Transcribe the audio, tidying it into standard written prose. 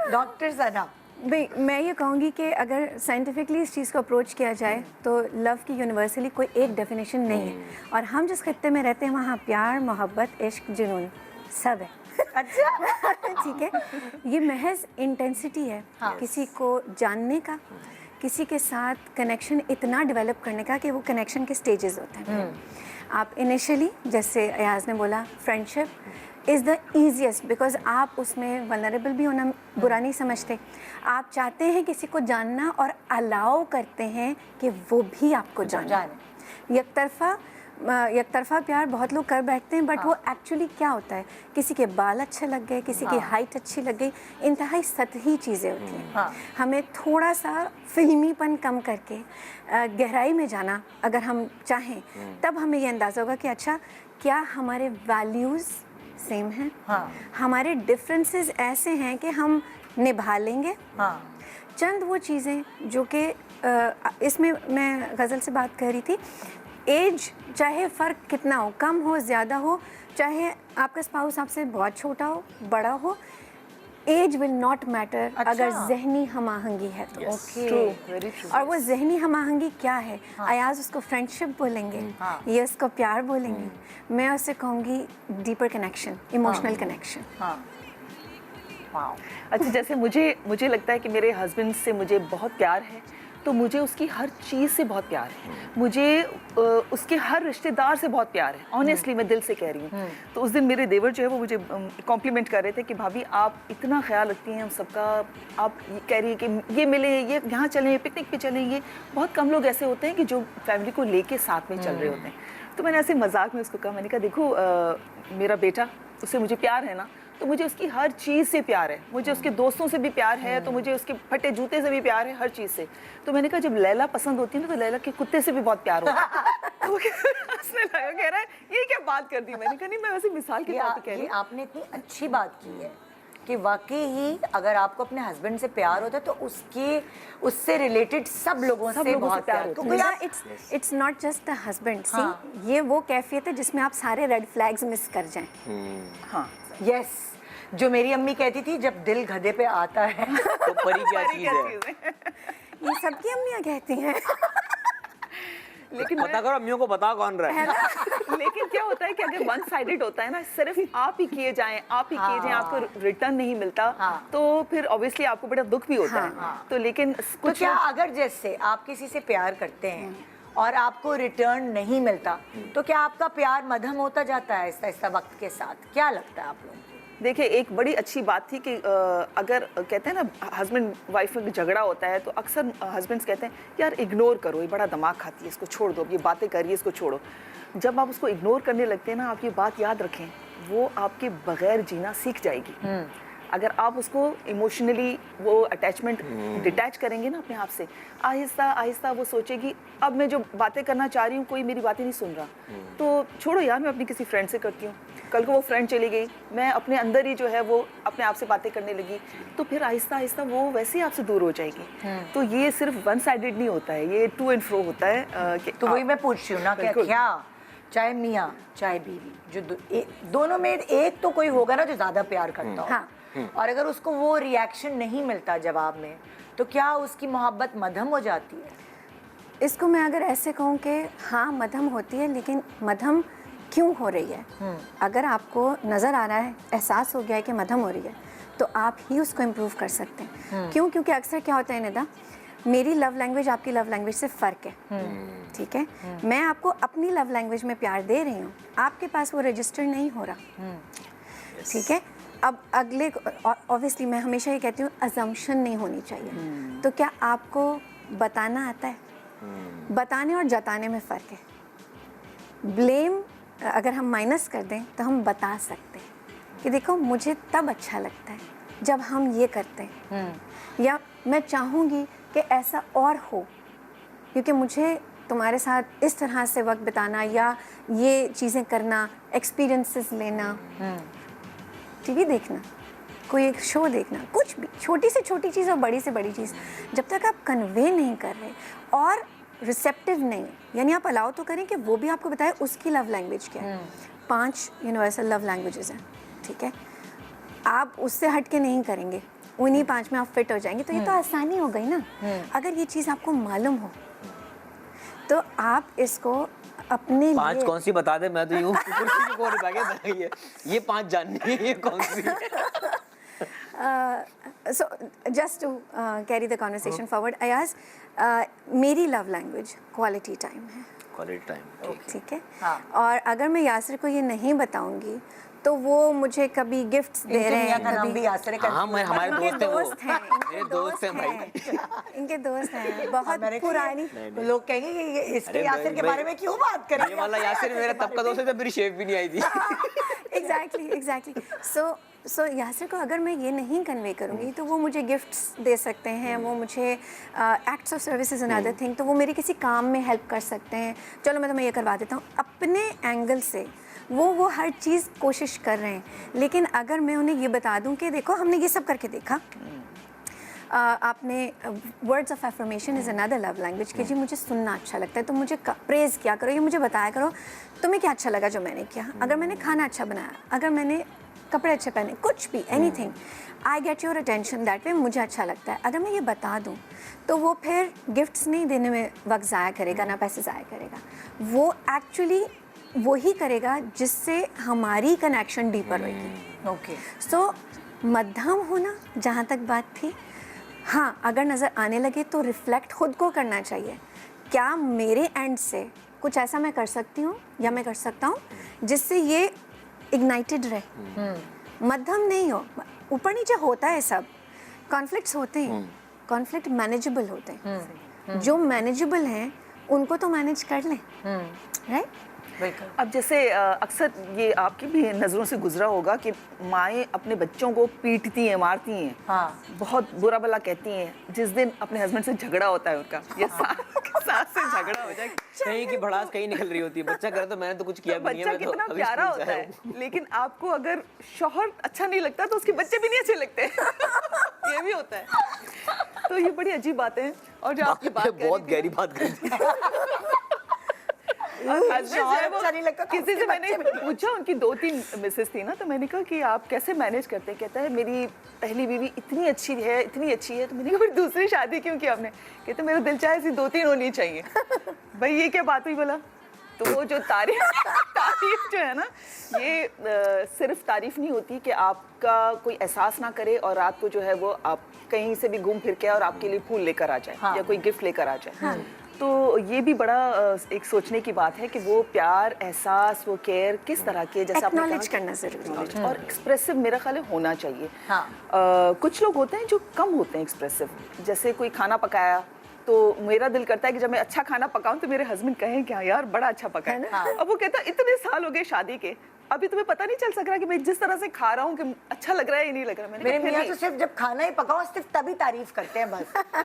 Doctor सना, भाई मैं ये कहूँगी कि अगर साइंटिफिकली इस चीज़ को अप्रोच किया जाए तो लव की यूनिवर्सली कोई एक डेफिनेशन नहीं है, और हम जिस खत्ते में रहते हैं वहाँ प्यार, मोहब्बत, इश्क, जुनून सब है। अच्छा ठीक है, ये महज इंटेंसिटी है किसी को जानने का, किसी के साथ कनेक्शन इतना डेवलप करने का कि वो कनेक्शन के स्टेजेस होते हैं। आप इनिशियली जैसे अयाज ने बोला friendship is the easiest, because आप उसमें वल्नरेबल भी होना बुरा नहीं समझते, आप चाहते हैं किसी को जानना और अलाउ करते हैं कि वो भी आपको जाने। एक तरफा प्यार बहुत लोग कर बैठते हैं, बट वो एक्चुअली क्या होता है, किसी के बाल अच्छे लग गए, किसी की हाइट अच्छी लग गई, इंतहाई सतही चीज़ें होती हैं। हमें थोड़ा सा फिल्मीपन कम करके गहराई में जाना अगर हम चाहें, तब हमें ये अंदाज़ा होगा कि अच्छा क्या हमारे वैल्यूज़ सेम हैं, हमारे डिफरेंसेस ऐसे हैं कि हम निभा लेंगे। चंद वो चीज़ें जो कि इसमें मैं गज़ल से बात कर रही थी, एज चाहे फ़र्क कितना हो, कम हो ज़्यादा हो, चाहे आपका स्पाउस आपसे बहुत छोटा हो बड़ा हो, एज विल नॉट मैटर अगर जहनी हमाहंगी है तो। और वो जहनी हमाहंगी क्या है? अयाज उसको फ्रेंडशिप बोलेंगे, ये उसको प्यार बोलेंगे, मैं उससे कहूँगी डीपर कनेक्शन, इमोशनल कनेक्शन। अच्छा, जैसे मुझे लगता है कि मेरे हस्बैंड से मुझे बहुत प्यार है, तो मुझे उसकी हर चीज़ से बहुत प्यार है, मुझे उसके हर रिश्तेदार से बहुत प्यार है। ऑनेस्टली मैं दिल से कह रही हूँ। तो उस दिन मेरे देवर जो है वो मुझे कॉम्प्लीमेंट कर रहे थे कि भाभी आप इतना ख्याल रखती हैं हम सबका, आप कह रही है कि ये मिले, ये यहाँ चलें, पिकनिक पे चलें। ये बहुत कम लोग ऐसे होते हैं कि जो फैमिली को लेके साथ में चल रहे होते हैं। तो मैंने ऐसे मजाक में उसको कहा, मैंने कहा देखो मेरा बेटा, उससे मुझे प्यार है ना, तो मुझे उसकी हर चीज़ से प्यार है, मुझे उसके दोस्तों से भी प्यार है, तो मुझे उसके फटे जूते से भी प्यार है, हर चीज़ से। तो मैंने कहा जब लैला पसंद होती है ना, तो लैला के कुत्ते से भी बहुत प्यार होता है। तो हंसने लगा, कह रहा है ये क्या बात कर दी। मैंने कहा नहीं, मैं वैसे मिसाल के तौर पे कह रही हूँ। आपने इतनी अच्छी बात की है कि वाकई ही अगर आपको अपने हस्बैंड से प्यार होता है तो उससे रिलेटेड सब लोगों से बहुत प्यार होता है। It's not just the husband, see ये वो कैफियत है जिसमें आप सारे रेड फ्लैग्स मिस कर जाएं। हाँ, यस, जो मेरी अम्मी कहती थी, जब दिल गधे पे आता है तो परी क्या चीज है? ये सबकी अम्मियाँ कहती हैं। लेकिन पता करो अम्मियों को, बता कौन रहा है। लेकिन क्या होता है कि अगर वन साइडेड होता है ना, सिर्फ आप ही किए जाएं, आपको रिटर्न नहीं मिलता, तो फिर ऑब्वियसली आपको बड़ा दुख भी होता है। तो लेकिन तो क्या अगर जैसे आप किसी से प्यार करते हैं और आपको रिटर्न नहीं मिलता, तो क्या आपका प्यार मध्यम होता जाता है ऐसा वक्त के साथ? क्या लगता है आप लोगों को? देखिए, एक बड़ी अच्छी बात थी कि अगर कहते हैं ना हस्बैंड वाइफ में झगड़ा होता है, तो अक्सर हस्बैंड्स कहते हैं यार इग्नोर करो, ये बड़ा दिमाग खाती है, इसको छोड़ दो, ये बातें करिए, इसको छोड़ो। जब आप उसको इग्नोर करने लगते हैं ना, आप ये बात याद रखें, वो आपके बगैर जीना सीख जाएगी। अगर आप उसको इमोशनली वो अटैचमेंट डिटैच करेंगे ना अपने आप से, आहिस्ता आहिस्ता वो सोचेगी अब मैं जो बातें करना चाह रही हूँ कोई मेरी बातें नहीं सुन रहा, तो छोड़ो यार, मैं अपनी किसी फ्रेंड से करती हूँ। कल को वो फ्रेंड चली गई, मैं अपने अंदर ही जो है वो अपने आप से बातें करने लगी, तो फिर आहिस्ता आहिस्ता वो वैसे ही आपसे दूर हो जाएगी। तो ये सिर्फ वन साइडेड नहीं होता है, ये टू एंड फ्रो होता है। तो वही मैं पूछ रही हूँ ना, क्या चाहे मियाँ चाहे बीवी, जो दोनों में एक तो कोई होगा ना जो ज़्यादा प्यार करता हो, और अगर उसको वो रिएक्शन नहीं मिलता जवाब में, तो क्या उसकी मोहब्बत मध्यम हो जाती है? इसको मैं अगर ऐसे कहूँ कि हाँ मध्यम होती है, लेकिन मध्यम क्यों हो रही है? अगर आपको नज़र आ रहा है, एहसास हो गया है कि मध्यम हो रही है, तो आप ही उसको इम्प्रूव कर सकते हैं। क्यों? क्योंकि अक्सर क्या होता है निदा, मेरी लव लैंग्वेज आपकी लव लैंग्वेज से फ़र्क है, ठीक है? मैं आपको अपनी लव लैंग्वेज में प्यार दे रही हूँ, आपके पास वो रजिस्टर नहीं हो रहा, ठीक है? अब अगले, ऑब्वियसली मैं हमेशा ये कहती हूँ अजम्पशन नहीं होनी चाहिए। तो क्या आपको बताना आता है? बताने और जताने में फ़र्क है। ब्लेम अगर हम माइनस कर दें तो हम बता सकते हैं कि देखो मुझे तब अच्छा लगता है जब हम ये करते हैं, या मैं चाहूँगी कि ऐसा और हो, क्योंकि मुझे तुम्हारे साथ इस तरह से वक्त बिताना या ये चीज़ें करना, एक्सपीरियंसेस लेना, टीवी देखना, कोई एक शो देखना, कुछ भी छोटी से छोटी चीज़ और बड़ी से बड़ी चीज़, जब तक आप कन्वे नहीं कर रहे और रिसेप्टिव नहीं, यानी आप अलाउ तो करें कि वो भी आपको बताए उसकी लव लैंग्वेज क्या है। 5 यूनिवर्सल लव लैंग्वेजेस हैं, ठीक है? आप उससे हट के नहीं करेंगे, उन्हीं 5 में आप फिट हो जाएंगे, तो ये तो आसानी हो गई ना। अगर ये चीज़ आपको मालूम हो तो आप इसको अपने 5 लिए कौन सी बता दे, मैं तो यूं कुर्सी को नहीं पाएगा ये 5 जाननी है, ये कौन सी है? so just to carry the conversation forward, Ayaz, मेरी लव लैंग्वेज क्वालिटी टाइम है। क्वालिटी टाइम, ठीक है। हाँ। और अगर मैं यासिर को ये नहीं बताऊंगी तो वो मुझे कभी गिफ्ट्स दे रहे हैं, का नाम भी यासिर है। हाँ, मैं हमारे इनके दोस्त हैं वो। दोस्त हैं, मेरे दोस्त हैं भाई। इनके दोस्त हैं, बहुत पुरानी। तो लोग कहेंगे कि ये इसके अरे यासिर के भाई, बारे में क्यों बात कर रहे ये वाला यासिर मेरा तब का दोस्त है जब मेरी शेप भी नहीं आई थी। एग्जैक्टली। सो यासिर को अगर मैं ये नहीं कन्वे करूँगी तो वो मुझे गिफ्ट्स दे सकते हैं, वो मुझे acts of services and other thing, तो वो मेरे किसी काम में हेल्प कर सकते हैं। चलो मैं तुम्हें ये करवा देता हूँ, अपने एंगल से वो हर चीज़ कोशिश कर रहे हैं। लेकिन अगर मैं उन्हें ये बता दूं कि देखो हमने ये सब करके देखा, आपने words of affirmation is another love language कि जी मुझे सुनना अच्छा लगता है, तो मुझे प्रेज़ किया करो, ये मुझे बताया करो तुम्हें क्या अच्छा लगा जो मैंने किया। अगर मैंने खाना अच्छा बनाया, अगर मैंने कपड़े अच्छे पहने, कुछ भी anything, I get your attention that way, मुझे अच्छा लगता है। अगर मैं ये बता दूँ तो वो फिर गिफ्ट्स नहीं देने में वक्त ज़ाया करेगा, ना पैसे ज़ाया करेगा, वो एक्चुअली वही करेगा जिससे हमारी कनेक्शन डीपर होगी। ओके। सो मध्यम होना जहाँ तक बात थी, हाँ अगर नज़र आने लगे तो रिफ्लेक्ट खुद को करना चाहिए, क्या मेरे एंड से कुछ ऐसा मैं कर सकती हूँ या मैं कर सकता हूँ जिससे ये इग्नाइटेड रहे। मध्यम नहीं हो, ऊपर नीचे होता है सब, कॉन्फ्लिक्ट्स होते हैं, कॉन्फ्लिक्ट मैनेजेबल होते हैं, जो मैनेजेबल हैं उनको तो मैनेज कर लें, राइट। अब जैसे अक्सर ये आपकी भी नज़रों से गुजरा होगा कि माएँ अपने बच्चों को पीटती हैं, मारती हैं, हाँ। बहुत बुरा भला कहती हैं। जिस दिन अपने हस्बैंड से झगड़ा होता है उनका, या सास से झगड़ा हो जाए, कहीं की भड़ास कहीं निकल रही होती है। बच्चा करे तो मैंने तो कुछ किया भी नहीं है, बच्चा मैं तो कितना अभी प्यारा स्कूल से होता आया है, हूँ। लेकिन आपको अगर शौहर अच्छा नहीं लगता तो उसके बच्चे भी नहीं अच्छे लगते। ये भी होता है, तो ये बड़ी अजीब बात है। और जो आपकी बात बहुत गहरी बात कर दी। अच्छा नहीं लगता, किसी से मैंने पूछा, उनकी 2-3 मिसेस थी ना, तो मैंने कहा कि आप कैसे मैनेज करते हैं। कहता है मेरी पहली बीवी इतनी अच्छी है, इतनी अच्छी है, तो मैंने कहा फिर दूसरी शादी क्यों की आपने? कहते मेरा दिल चाहे ऐसी 2-3 होनी चाहिए। भाई ये क्या बात हुई बोला? तो वो जो तारीफ जो है ना, ये सिर्फ तारीफ नहीं होती कि आपका कोई एहसास ना करे और रात को जो है वो आप कहीं से भी घूम फिर के और आपके लिए फूल लेकर आ जाए, हाँ। या कोई गिफ्ट लेकर आ जाए। तो ये भी बड़ा एक सोचने की बात है कि वो प्यार, एहसास, वो केयर किस तरह के, जैसे आपने एक्नॉलेज कहा, करना ज़रूरी है। और एक्सप्रेसिव मेरा ख्याल है होना चाहिए। हाँ। कुछ लोग होते हैं जो कम होते हैं एक्सप्रेसिव। जैसे कोई खाना पकाया तो मेरा दिल करता है कि जब मैं अच्छा खाना पकाऊं तो मेरे हस्बैंड कहें क्या यार बड़ा अच्छा पका है। हाँ। अब वो कहता इतने साल हो गए शादी के, अभी तुम्हें पता नहीं चल सक रहा कि मैं जिस तरह से खा रहा हूँ कि अच्छा लग रहा है या नहीं लग रहा। मेरे मियाँ तो सिर्फ जब खाना ही पकाओ सिर्फ तभी तारीफ करते हैं बस।